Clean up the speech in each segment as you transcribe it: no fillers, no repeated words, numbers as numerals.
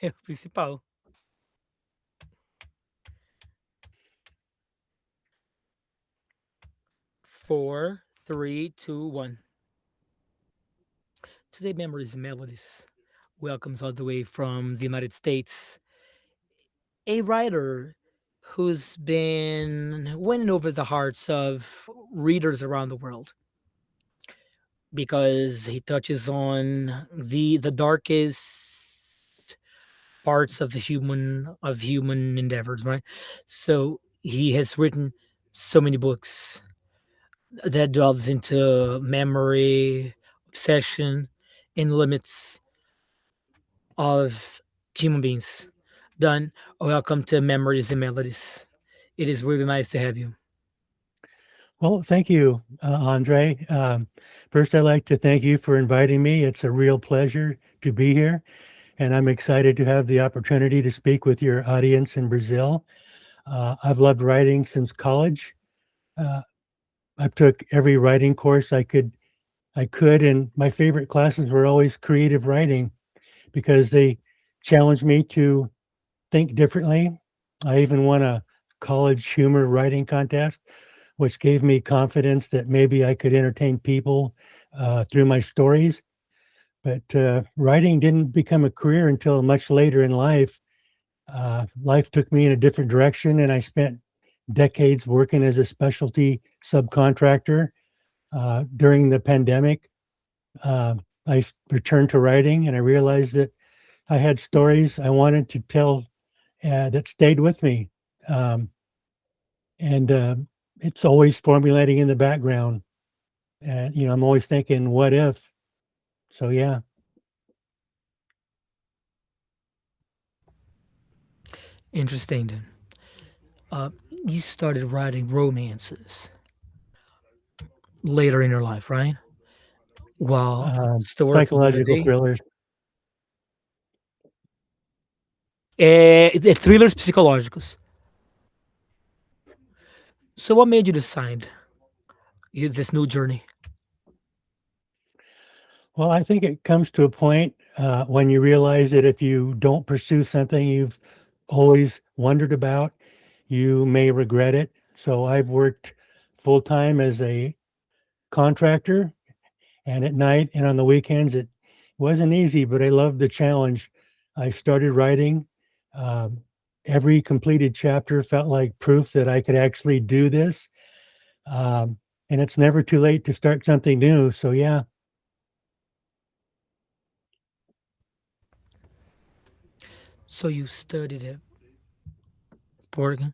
É o principal. 4, 3, 2, 1. Today, Memories and Melodies welcomes all the way from the United States a writer who's been winning over the hearts of readers around the world because he touches on the darkest parts of the human endeavors, right? So he has written so many books that delves into memory, obsession, and limits of human beings. Don, welcome to Memories and Melodies. It is really nice to have you. Well, thank you, Andre. First, I'd like to thank you for inviting me. It's a real pleasure to be here, and I'm excited to have the opportunity to speak with your audience in Brazil. I've loved writing since college. Uh, I've took every writing course I could, and my favorite classes were always creative writing because they challenged me to think differently. I even won a college humor writing contest, which gave me confidence that maybe I could entertain people through my stories. But writing didn't become a career until much later in life. Life took me in a different direction, and I spent decades working as a specialty subcontractor. During the pandemic, returned to writing, and I realized that I had stories I wanted to tell that stayed with me. Um, and it's always formulating in the background. And, I'm always thinking, what if? So, yeah. Interesting, then. You started writing romances later in your life, right? While still working with Psychological thrillers. thrillers psicológicos. So, what made you decide this new journey? Well, I think it comes to a point when you realize that if you don't pursue something you've always wondered about, you may regret it. So, I've worked full time as a contractor, and at night and on the weekends, it wasn't easy, but I loved the challenge. I started writing. Um, every completed chapter felt like proof that I could actually do this. And it's never too late to start something new. So, yeah. So, you studied at Portland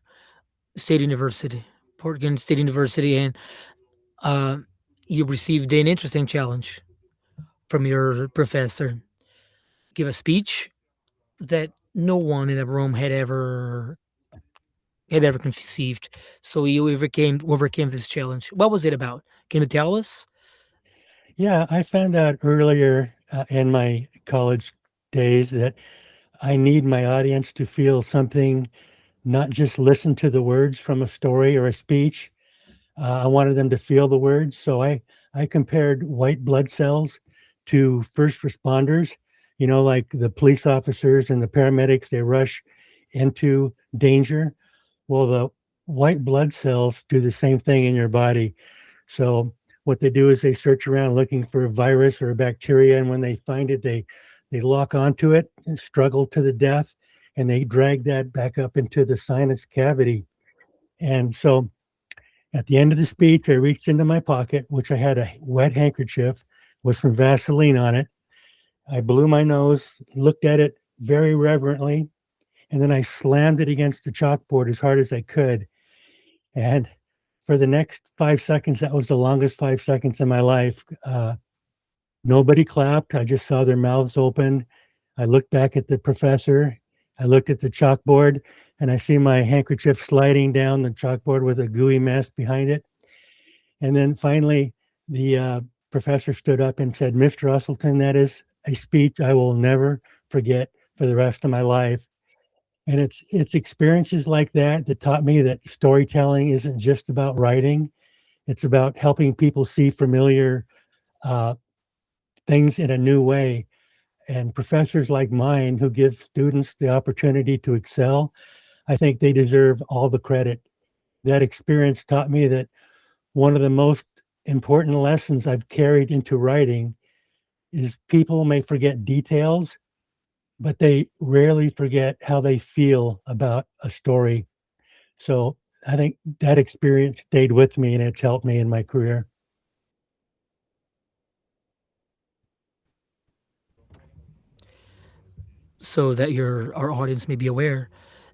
State University, Portland State University, and uh, you received an interesting challenge from your professor. Give a speech that no one in the room had ever conceived. So you overcame this challenge. What was it about? Can you tell us? Yeah. I found out earlier in my college days that I need my audience to feel something, not just listen to the words from a story or a speech. I wanted them to feel the words. So I compared white blood cells to first responders, like the police officers and the paramedics, they rush into danger. Well, the white blood cells do the same thing in your body. So what they do is they search around looking for a virus or a bacteria, and when they find it, they lock onto it and struggle to the death, and they drag that back up into the sinus cavity. And so at the end of the speech, I reached into my pocket, which I had a wet handkerchief with some Vaseline on it. I blew my nose, looked at it very reverently, and then I slammed it against the chalkboard as hard as I could. And for the next 5 seconds, that was the longest 5 seconds in my life. Nobody clapped. I just saw their mouths open. I looked back at the professor. I looked at the chalkboard, and I see my handkerchief sliding down the chalkboard with a gooey mess behind it. And then finally, the professor stood up and said, "Mr. Uselton, that is a speech I will never forget for the rest of my life." And it's experiences like that that taught me that storytelling isn't just about writing. It's about helping people see familiar uh, things in a new way. and professors like mine who give students the opportunity to excel, I think they deserve all the credit. That experience taught me that one of the most important lessons I've carried into writing is people may forget details, but they rarely forget how they feel about a story. So I think that experience stayed with me and it's helped me in my career. So that your our audience may be aware,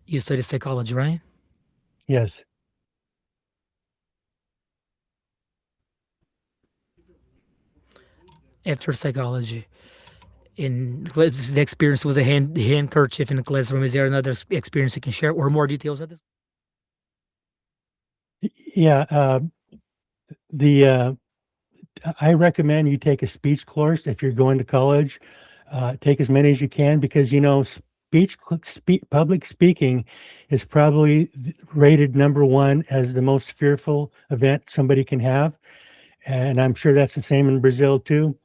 you study psychology, right? Yes. After psychology. In the experience with the handkerchief in the classroom, is there another experience you can share or more details of this? Yeah. The I recommend you take a speech course if you're going to college. Take as many as you can because public speaking is probably rated number one as the most fearful event somebody can have, and I'm sure that's the same in Brazil too.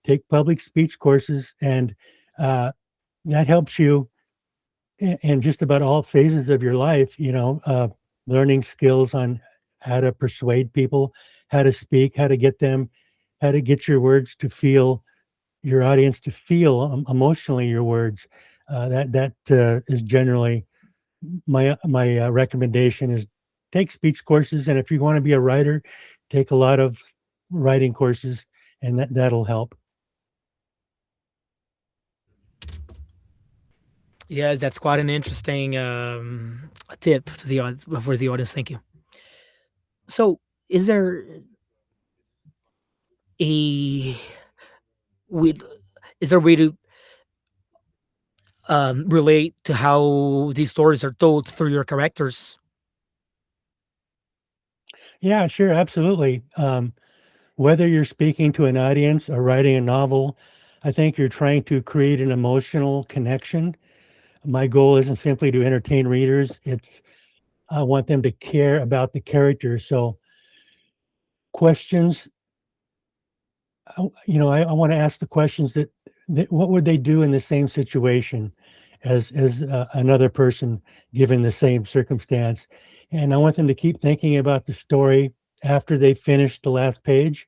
Take public speech courses, and uh, that helps you in just about all phases of your life. Learning skills on how to persuade people, how to speak, how to get your words to feel your audience to feel emotionally your words. That is generally my recommendation is take speech courses, and if you want to be a writer, take a lot of writing courses, and that'll help. Yes, that's quite an interesting tip to the for the audience. Thank you. So, is there a with is there a way to relate to how these stories are told through your characters? Yeah, sure, absolutely. Whether you're speaking to an audience or writing a novel, I think you're trying to create an emotional connection. My goal isn't simply to entertain readers, it's I want them to care about the characters. So questions, I want to ask the questions that what would they do in the same situation as another person given the same circumstance, and I want them to keep thinking about the story after they finish the last page.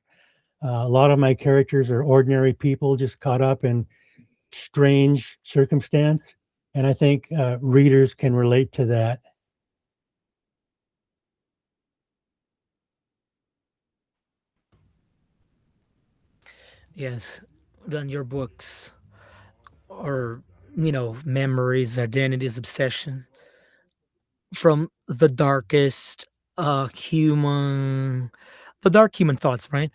A lot of my characters are ordinary people just caught up in strange circumstance, and I think readers can relate to that. Yes, then your books or memories, identities, obsession from the dark human thoughts, right?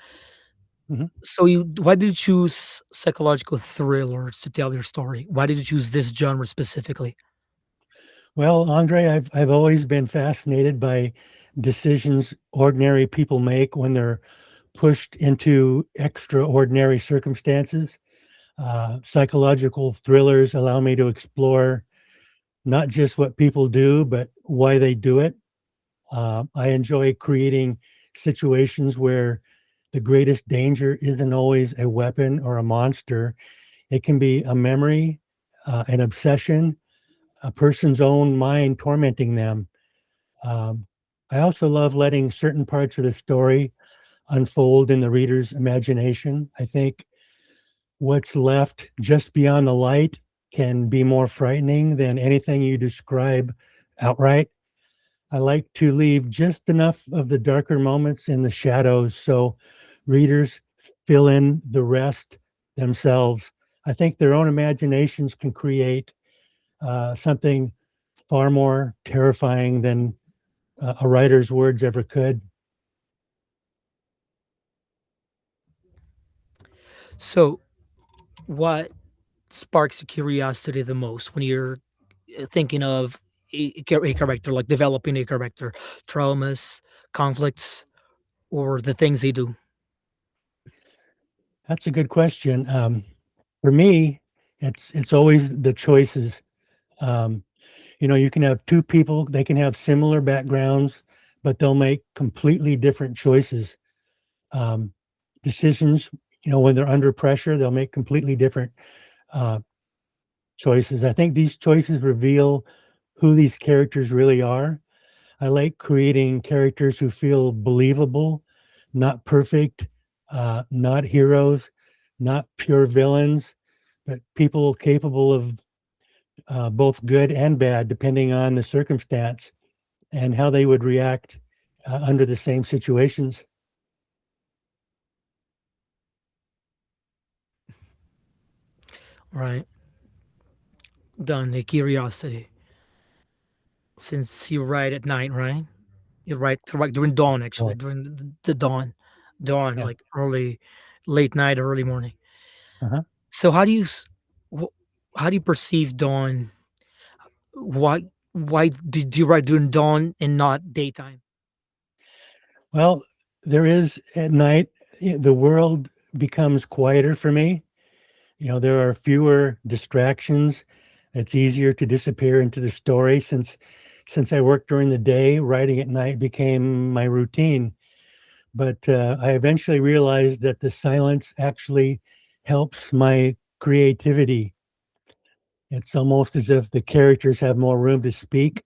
Mhm. So why did you choose psychological thrillers to tell your story? Why did you choose this genre specifically? Well, Andre, I've always been fascinated by decisions ordinary people make when they're pushed into extraordinary circumstances. Psychological thrillers allow me to explore not just what people do, but why they do it. I enjoy creating situations where the greatest danger isn't always a weapon or a monster. It can be a memory, an obsession, a person's own mind tormenting them. Um, I also love letting certain parts of the story unfold in the reader's imagination. I think what's left just beyond the light can be more frightening than anything you describe outright. I like to leave just enough of the darker moments in the shadows so readers fill in the rest themselves. I think their own imaginations can create something far more terrifying than a writer's words ever could. So, what sparks your curiosity the most when you're thinking of a character, like developing a character, traumas, conflicts, or the things they do? That's a good question. For me, it's always the choices. Um, you can have two people, they can have similar backgrounds, but they'll make completely different choices. Um, Decisions, when they're under pressure, they'll make completely different. uh, choices. I think these choices reveal who these characters really are. I like creating characters who feel believable, not perfect, not heroes, not pure villains, but people capable of both good and bad, depending on the circumstance and how they would react under the same situations. Right. Done. A curiosity. Since you write at night, right? You write during dawn, actually, Right. during the dawn, Yeah. like early, late night or early morning. Uh-huh. So wh- how do you perceive dawn? Why did you write during dawn and not daytime? Well, there is at night, the world becomes quieter for me. There are fewer distractions. It's easier to disappear into the story since I work during the day, writing at night became my routine. But I eventually realized that the silence actually helps my creativity. It's almost as if the characters have more room to speak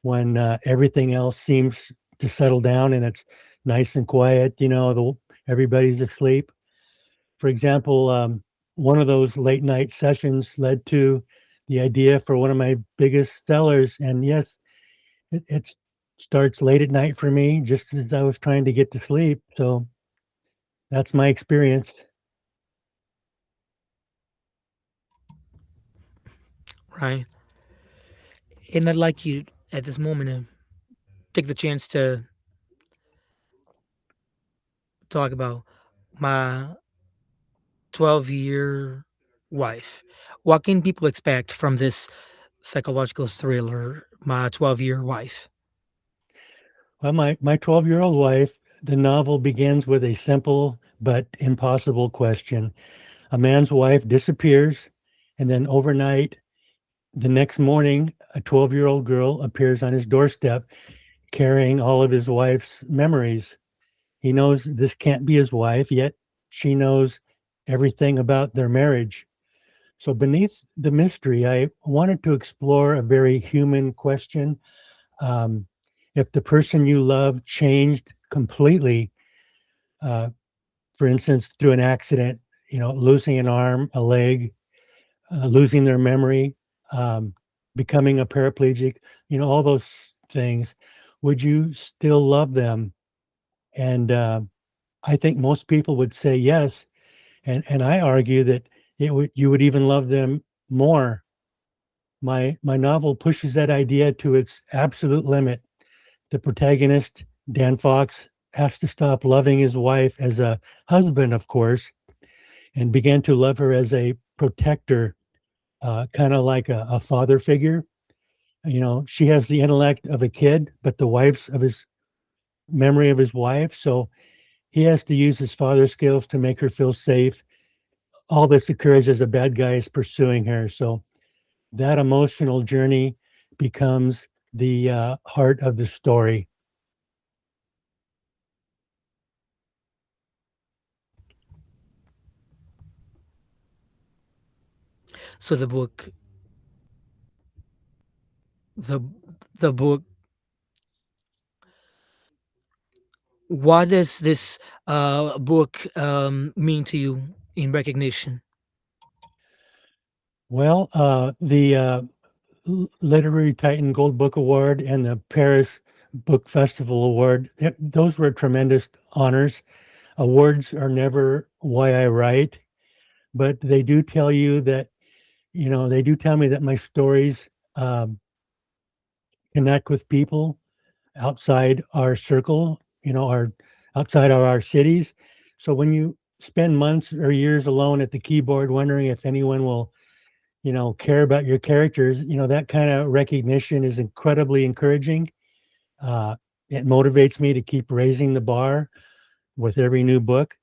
when everything else seems to settle down and it's nice and quiet. Everybody's asleep. For example, one of those late night sessions led to the idea for one of my biggest sellers. And yes, it starts late at night for me, just as I was trying to get to sleep. So that's my experience. Right. And I'd like you at this moment to take the chance to talk about my 12-year wife. What can people expect from this psychological thriller, My 12-Year Wife? Well, my 12-year-old wife, the novel begins with a simple but impossible question. A man's wife disappears, and then overnight, the next morning, a 12-year-old girl appears on his doorstep carrying all of his wife's memories. He knows this can't be his wife, yet she knows everything about their marriage. So, beneath the mystery, I wanted to explore a very human question. Um, if the person you love changed completely, uh, for instance, through an accident, losing an arm, a leg, losing their memory, um, becoming a paraplegic, all those things, would you still love them? And I think most people would say yes, and I argue that you would even love them more. My novel pushes that idea to its absolute limit. The protagonist, Dan Fox, has to stop loving his wife as a husband, of course, and began to love her as a protector, kind of like a father figure. She has the intellect of a kid, but the wife's of his memory of his wife. So he has to use his father skills to make her feel safe. All this occurs as a bad guy is pursuing her. So that emotional journey becomes the heart of the story. So the the book, what does this book mean to you in recognition? Well, the Literary Titan Gold Book Award and the Paris Book Festival Award, those were tremendous honors. Awards are never why I write, but they do tell you that, they do tell me that my stories connect with people outside our circle, our outside of our cities. So when you spend months or years alone at the keyboard wondering if anyone will, care about your characters, that kind of recognition is incredibly encouraging. Uh, it motivates me to keep raising the bar with every new book.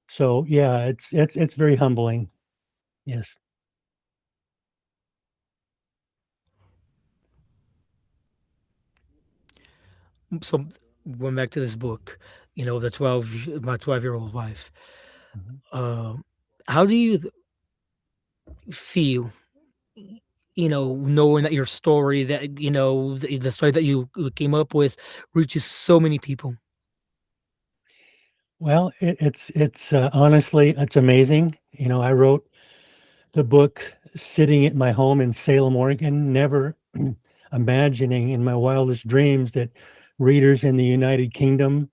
So yeah, it's very humbling. Yes. So going back to this book, my 12-year-old wife. Mhm. Uh, how do you feel, knowing that your story, that the story that you came up with reaches so many people? Well, honestly, it's amazing. I wrote the book sitting at my home in Salem, Oregon, never imagining in my wildest dreams that readers in the United Kingdom,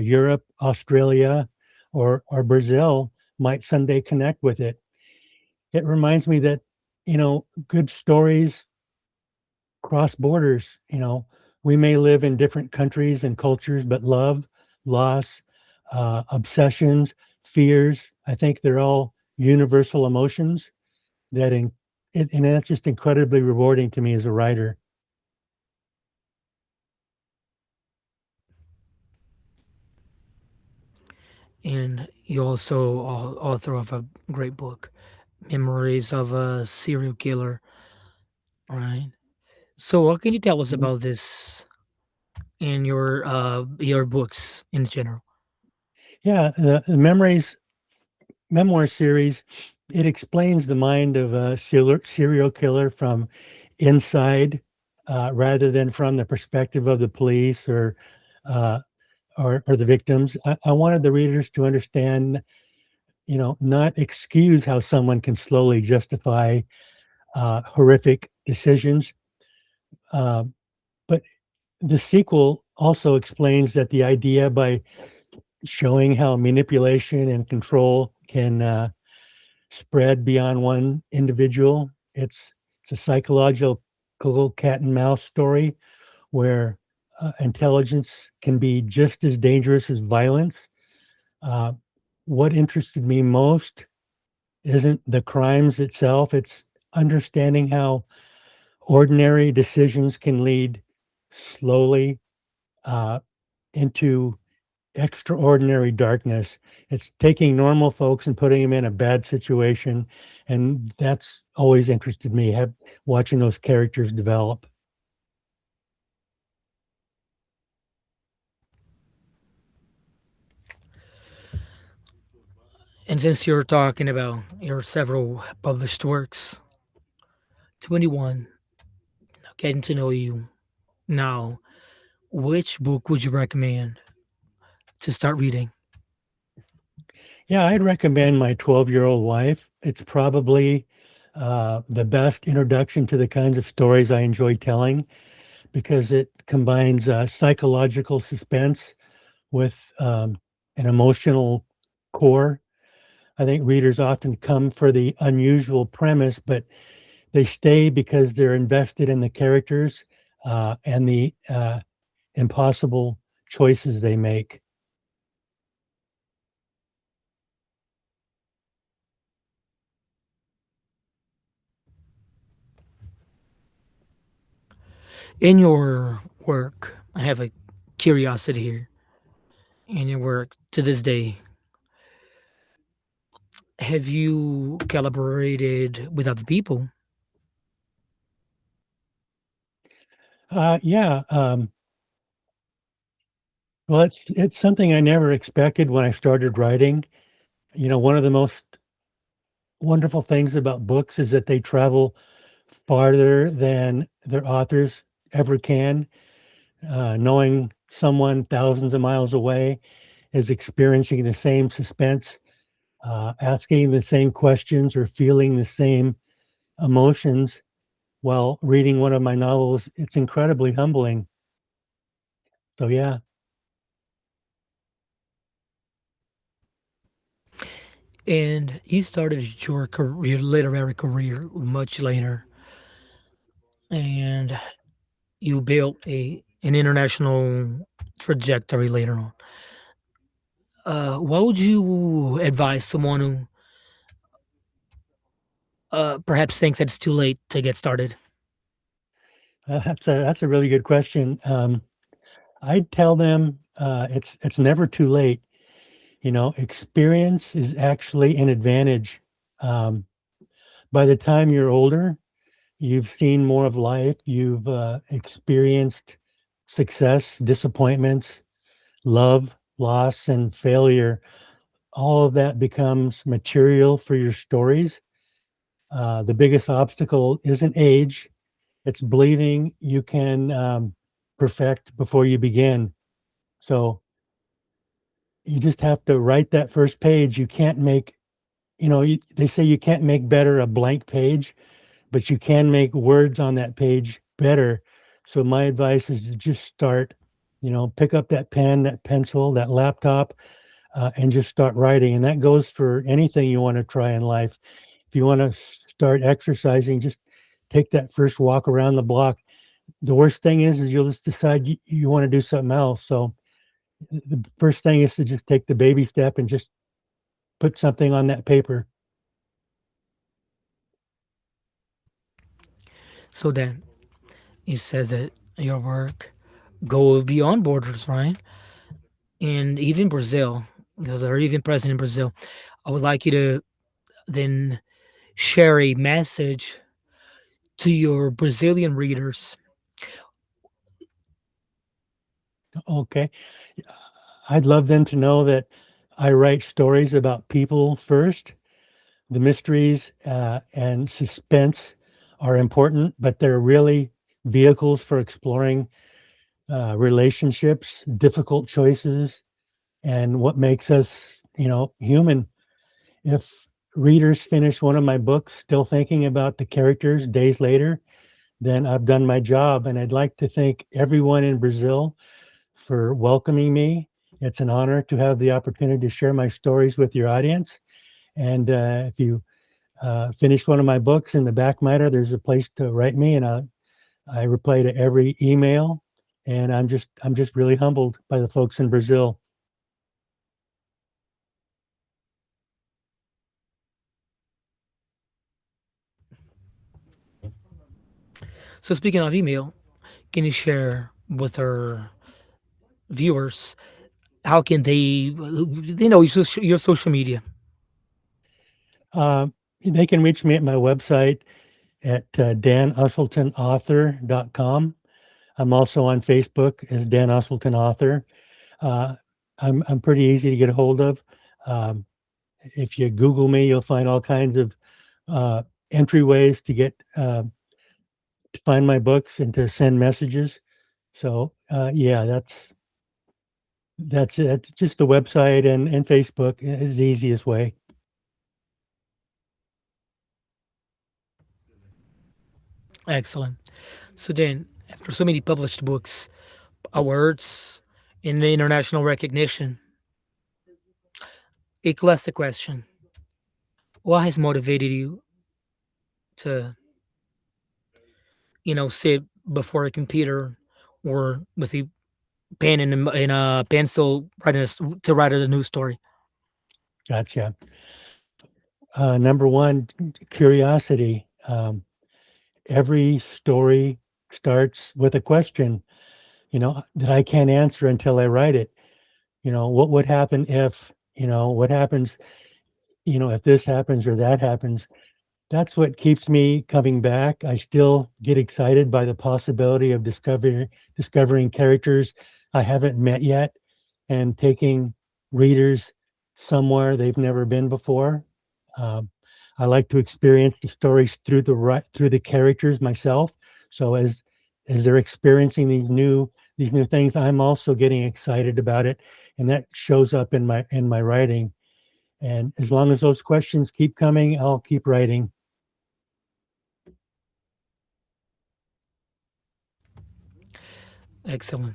Europe, Australia, or Brazil might someday connect with it. It reminds me that, good stories cross borders. We may live in different countries and cultures, but love, loss, obsessions, fears, I think they're all universal emotions that and that's just incredibly rewarding to me as a writer. And you also author of a great book, Memories of a Serial Killer, right? So what can you tell us Mhm. about this and your books in general? Yeah, the memoir series, it explains the mind of a serial killer from inside, rather than from the perspective of the police uh, or the victims. I wanted the readers to understand, not excuse how someone can slowly justify horrific decisions. Uh, but the sequel also explains that the idea by showing how manipulation and control can spread beyond one individual. It's a psychological cat and mouse story where intelligence can be just as dangerous as violence. Uh, what interested me most isn't the crimes itself, it's understanding how ordinary decisions can lead slowly uh, into extraordinary darkness. It's taking normal folks and putting them in a bad situation, and that's always interested me, watching those characters develop. And since you're talking about your several published works, 21, getting to know you now, which book would you recommend to start reading? Yeah, I'd recommend My 12-Year-Old Wife. It's probably the best introduction to the kinds of stories I enjoy telling because it combines psychological suspense with an emotional core. I think readers often come for the unusual premise, but they stay because they're invested in the characters and the impossible choices they make. In your work, I have a curiosity here. In your work to this day, have you collaborated with other people? Yeah, well, it's something I never expected when I started writing. One of the most wonderful things about books is that they travel farther than their authors ever can. Knowing someone thousands of miles away is experiencing the same suspense, asking the same questions, or feeling the same emotions while reading one of my novels. It's incredibly humbling. So, yeah. And you started your literary career much later, and you built an international trajectory later on. What would you advise someone who perhaps thinks that it's too late to get started? That's a really good question. I'd tell them it's never too late. Experience is actually an advantage. Um, by the time you're older, you've seen more of life. You've experienced success, disappointments, love, loss, and failure. All of that becomes material for your stories. The biggest obstacle isn't age, it's believing you can perfect before you begin. So you just have to write that first page. You can't make, they say you can't make better a blank page, but you can make words on that page better. So my advice is to just start, pick up that pen, that pencil, that laptop, and just start writing. And that goes for anything you want to try in life. If you want to start exercising, just take that first walk around the block. The worst thing is you'll just decide you want to do something else. So the first thing is to just take the baby step and just put something on that paper. So then you said that your work go beyond borders, right? And even Brazil, because they're even present in Brazil. I would like you to then share a message to your Brazilian readers. Okay. I'd love them to know that I write stories about people first. The mysteries and suspense are important, but they're really vehicles for exploring relationships, difficult choices, and what makes us, human. If readers finish one of my books still thinking about the characters days later, then I've done my job. And I'd like to thank everyone in Brazil for welcoming me. It's an honor to have the opportunity to share my stories with your audience. And if you finish one of my books in the back matter, there's a place to write me, and I reply to every email. And I'm just really humbled by the folks in Brazil. So speaking of email, can you share with our viewers how can your social media? Uh, they can reach me at my website at danuseltonauthor.com. I'm also on Facebook as Dan Uselton Author. Uh, I'm pretty easy to get a hold of. Um, if you Google me, you'll find all kinds of uh, entryways to get to find my books and to send messages. So yeah, that's it. Just the website and Facebook is the easiest way. Excellent. So then, after so many published books, awards, and international recognition, a classic question: what has motivated you to, sit before a computer or with a pen and a pencil to write a new story? Gotcha. Number one, curiosity. Every story starts with a question, that I can't answer until I write it. What would happen if, what happens, if this happens or that happens. That's what keeps me coming back. I still get excited by the possibility of discovering characters I haven't met yet and taking readers somewhere they've never been before. Um, I like to experience the stories through the characters myself. So as they're experiencing these new things, I'm also getting excited about it, and that shows up in my writing. And as long as those questions keep coming, I'll keep writing. Excellent.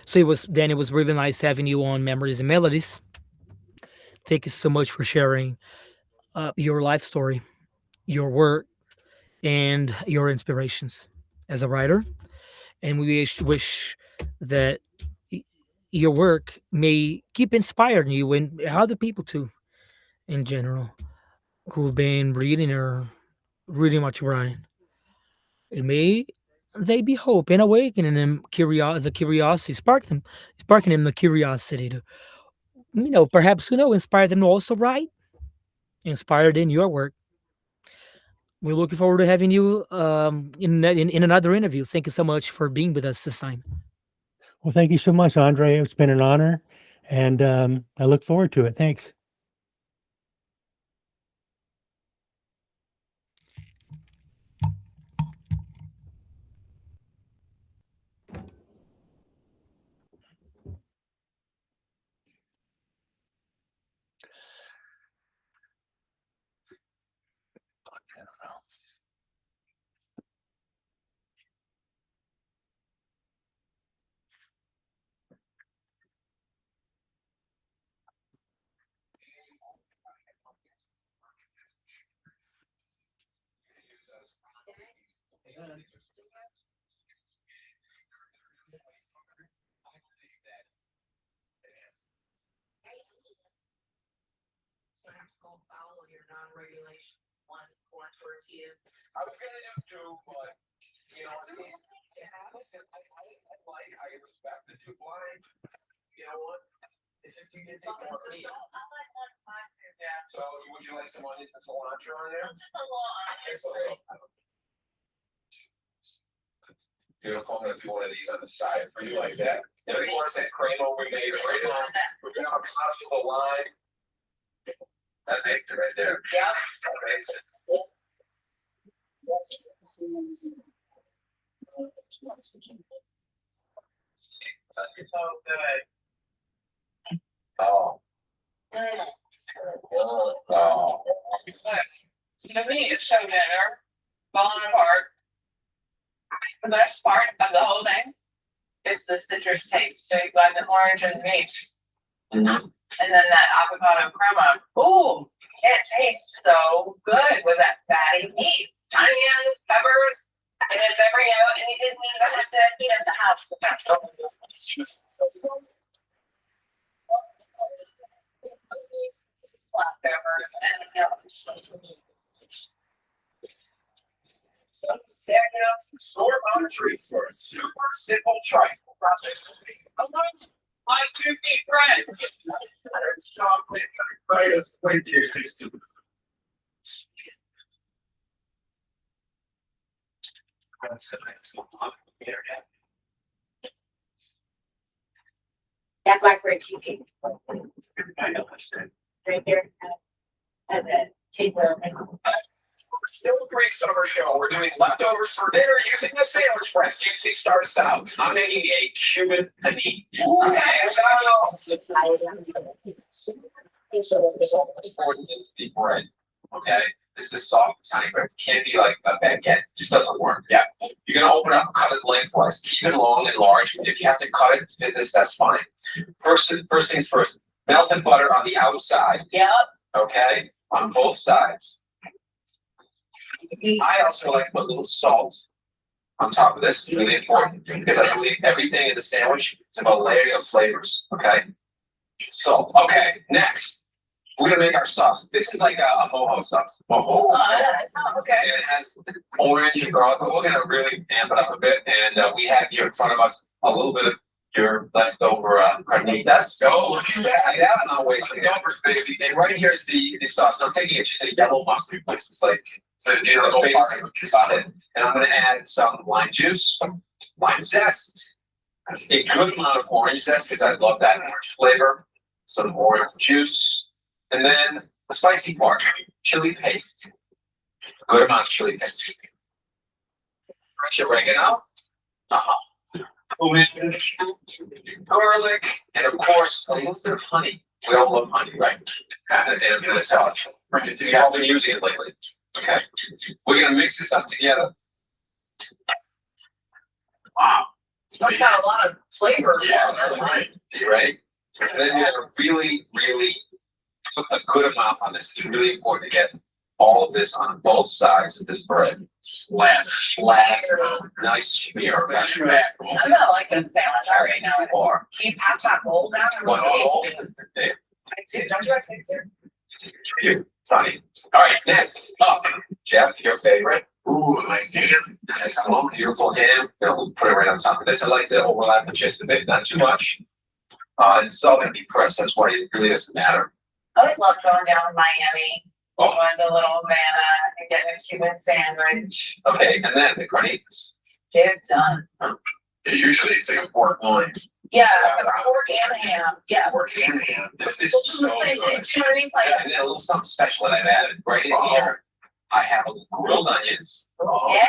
So it was really nice having you on Memories and Melodies. Thank you so much for sharing your life story, your work, and your inspirations as a writer. And we wish that y- your work may keep inspiring you and other people too, in general, who've been reading what you write. It may they be hope and awakening them curiosity, sparking them the curiosity to, perhaps inspire them to also write, inspired in your work. We're looking forward to having you in another interview. Thank you so much for being with us this time. Well, thank you so much, Andre. It's been an honor, and I look forward to it. Thanks. Follow your non-regulation one towards you. I was gonna do two, but you know, listen, I respect the two blind. You know what? It's just you can take more meat. Yeah. So would you like some onions and cilantro on there? Just a little It's okay. Beautiful. I'm gonna do one of these on the side for you like that. And of course, that crema we made right now. We're gonna have a possible lime. That makes it right there. Yeah. That makes it. So good. Oh. Oh. The meat is so tender, falling apart. The best part of the whole thing is the citrus taste. So you've got the orange and meat, Mm-hmm. and then that avocado crema. Ooh, it tastes so good with that fatty meat, onions, peppers, and it's every and you didn't even have to heat up the house. Slap peppers and so serious. Store-bought treats for a super simple trifle. Like to eat bread. Chocolate bread is way too tasty. That blackberry cheesecake I understand. right here has a taper. We're still pre-summer show. We're doing leftovers for dinner using the sandwich press. Juicy starts out. I'm making a Cuban panini. Okay, Important is the bread. Okay, this is soft, tiny bread. It can't be like a baguette. It just doesn't work. Yeah, you're gonna open up, cut it lengthwise, keep it long and large. If you have to cut it to fit this, that's fine. First things first. Melted butter on the outside. Yep. Okay, on both sides. I also like to put a little salt on top of this. It's really important because I believe everything in the sandwich is about layering of flavors. Okay. Salt. Okay. Next, we're gonna make our sauce. This is like a mojo sauce. Mojo. Okay. And it has orange and garlic. But we're gonna really amp it up a bit. And we have here in front of us a little bit of your leftover carnitas. Go look at that. Yeah. I'm not wasting numbers, baby. And right here is the sauce. I'm taking it just a yellow mustard. This is like. So you know, go about it. And I'm going to add some lime juice, lime zest, a good amount of orange zest because I love that orange flavor. Some orange juice, and then the spicy part, chili paste. A good amount of chili paste. Fresh oregano, cumin, garlic, and of course a little bit of honey. We all love honey, right? And a salad. Right. We all been using it lately. Okay, we're gonna mix this up together. Wow, So you got a lot of flavor. yeah, right. You ready? And then you're gonna really put a good amount on this. It's really important to get all of this on both sides of this bread. Slash, nice smear. I'm not like a sandwich right now. Or Can you pass that bowl down? one all. Don't you like to You, Sonny. All right, next up, Jeff, your favorite. Ooh, nice ham. Nice long, beautiful ham. We'll put it right on top of this. I like to overlap it just a bit, not too much. It's all gonna be pressed. That's why it really doesn't matter. I always love going down to Miami, Oh, going to Little Havana and getting a Cuban sandwich. okay, and then the carnitas. Get it done. Usually it's like a pork loin. Yeah, it's like pork and ham. Yeah. Pork and ham. This is Which is so the same thing, good. you know what I mean? Like, And then a little something special that I've added right in here. I have a little grilled onions. yeah.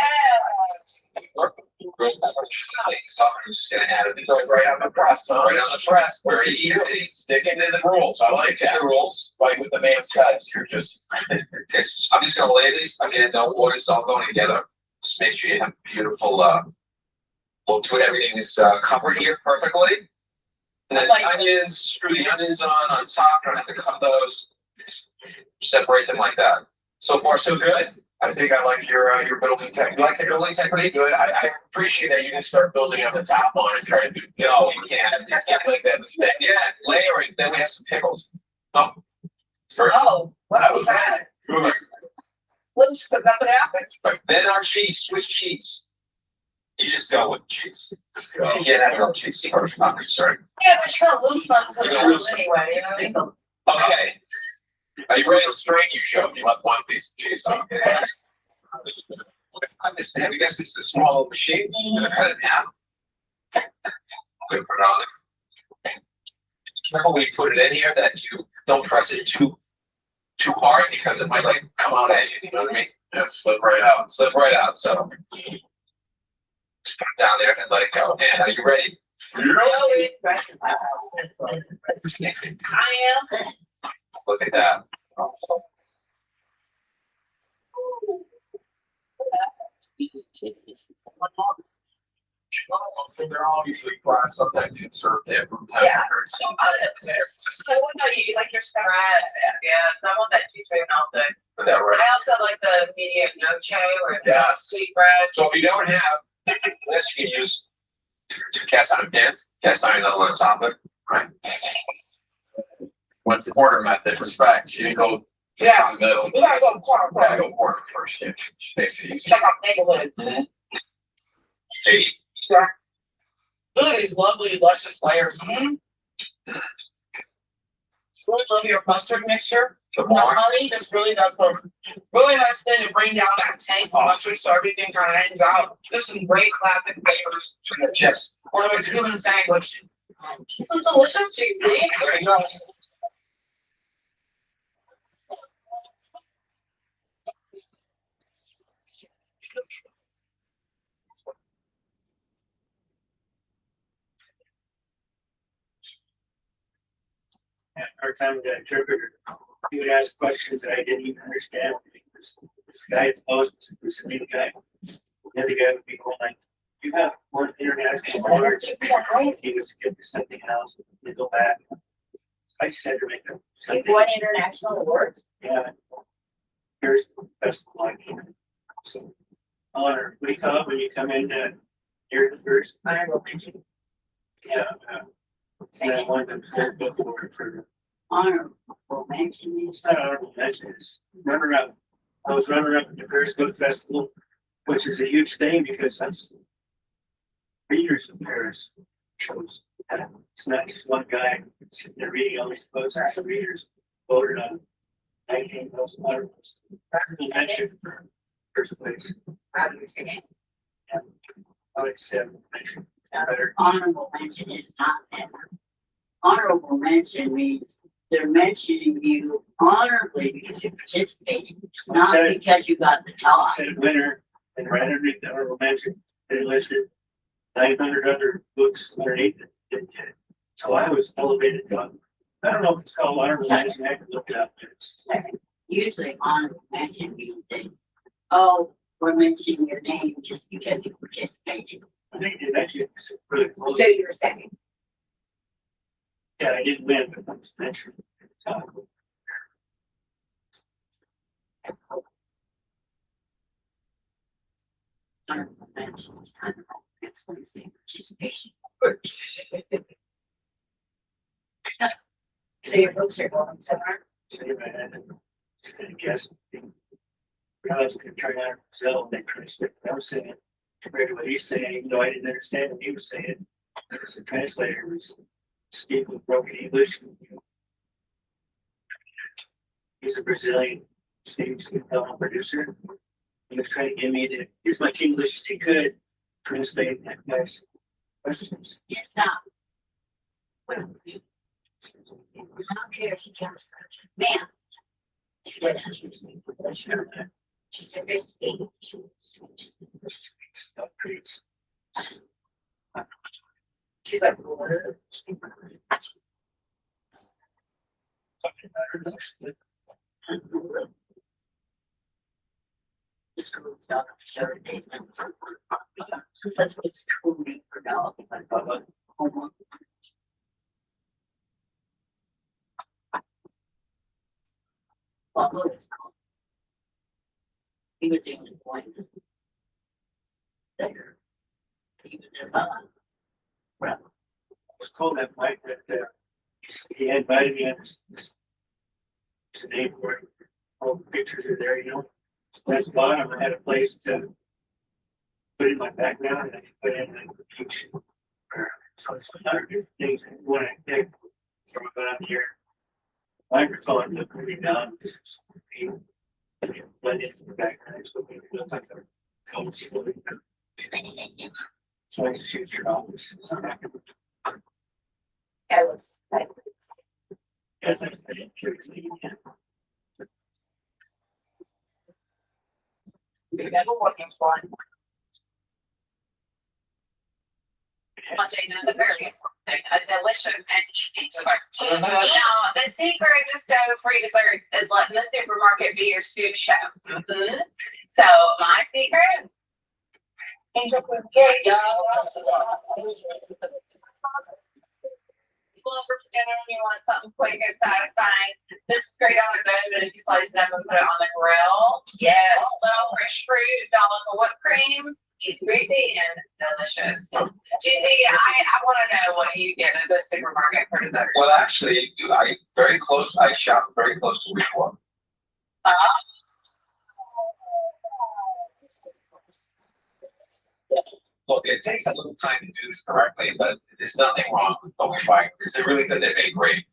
Grilled onions. So I'm just gonna add it. It goes right on the press. Right on the press. Very easy. Sticking to the rules. I like that. Rules. Like with the man's cuts. You're just. I'm just gonna lay these again. Don't worry, it's all going together. Just make sure you have beautiful look to it. Everything is covered here perfectly. And then the onions, screw the onions on top. Don't have to cut those. Just separate them like that. So far, so good. I think I like your building tech. You like the building tech pretty good. I appreciate that you can start building on the top one and try to do. No, you can't. You can't make that mistake. Yeah, layering. Then we have some pickles. Oh, sorry. Oh, what was that? Good. Switch, but nothing happens. But then our cheese, Swiss cheese. You just go with cheese. Just go. You can't have no cheese first. I'm sorry. Yeah, but you're gonna lose something to the You're gonna lose world anyway, you know? Okay. Are you ready to strain you showed me like one piece of cheese? Okay. I understand. I guess it's a small machine. I'm gonna cut it down. We put it on there. Careful when you put it in here that you don't press it too hard because it might like come out at you. You know what I mean? Yeah, slip right out. Slip right out. So just put it down there and let it go. And are you ready? I am. Look at that. So they're all usually glass, sometimes you insert them from time Yeah. to time. I would know you like your spread. Yeah, so I want that cheese grater all day. Is that right? I also like the medium noche or Yeah. sweet bread. So if you don't have this, you can use two cast iron pans, cast iron another one on top of it, right? What's the quarter method? Respect. You didn't go Yeah. down the middle. We gotta go pork. Yeah, go pork first. Yeah, just makes it easy. Check out neighborhood. Hey, Look at these lovely, luscious layers. Really love your mustard mixture. the The pork. honey just really does a really nice thing to bring down that tank of mustard so everything kind of hangs out. There's some great classic flavors. Chips. Or a human sandwich. This is delicious, cheesy. There you go. At our time with that interpreter, he would ask questions that I didn't even understand. This guy at the post was a new guy. The other guy would be going like, "You have one international words." He would skip to something else and go back. I just had to make up something. What international awards? Yeah. Here's best line. So, honor, what do you call it when you come in, you're the first? Honorable mention. Yeah. And I wanted to go forward for, Honorable mention it's not honorable mention, it's runner up. I was runner up at the Paris Book Festival, which is a huge thing because that's readers in Paris shows. It's not just one guy sitting there reading all these books, it's the readers voted on 19,000 articles. Mention for first place. How do you say it? I like to say mention. Better. Honorable mention is not that. Honorable mention means they're mentioning you honorably because you participated, not Said- because you got the top. Said winner and right underneath the honorable mention, it listed 900 other books underneath it. So I was elevated to, I don't know if it's called honorable mention, I could look it up. It's, Usually honorable mention means that, oh, we're mentioning your name just because you participated. I think it actually was really close. So you're second. Yeah, I didn't win, but I was mentioned. Honorable mention is kind of like, that's what I say, participation. So your books are going somewhere? So anyway, I just kind of guessed. I was going to turn out Brazil and then translate what I was saying compared to what he's saying, even though I didn't understand what he was saying. There was a translator who was speaking with broken English. He's a Brazilian stage film producer. He was trying to give me the as much English as he could translate that guy's questions. It's not. Well, I don't care if he counts. Man. She doesn't choose me. She's sophisticated. Stuff creates. She's like, This girl's got a shirt. That's what it's cool for now. He was the only one there. He was their mom. Well, I was told that Mike that he invited me on this neighborhood. All the pictures are there, you know. At the bottom, I had a place to put in my background and I could put in like the beach. So it's another different things when I pick from about here. Microphone look really down. Blend into the background. So it looks like a cold slowly. So I just use your office. So I can, That was like, as I said, curiously, you can. You never working for it. One thing is a very important thing, a delicious and easy dessert. Now, the secret to stove-free desserts is letting the supermarket be your sous chef. So my secret. Angel food cake. People over for dinner and you want something quick and satisfying. This is great on its own, but if you slice it up and put it on the grill, yes, little fresh fruit, dollop of whipped cream. It's greasy and delicious. GC, I want to know what you get at the supermarket for dessert. Well, actually, I shop very close to where you are. Look, it takes a little time to do this correctly, but there's nothing wrong with what we buy. Because they're really good. They make great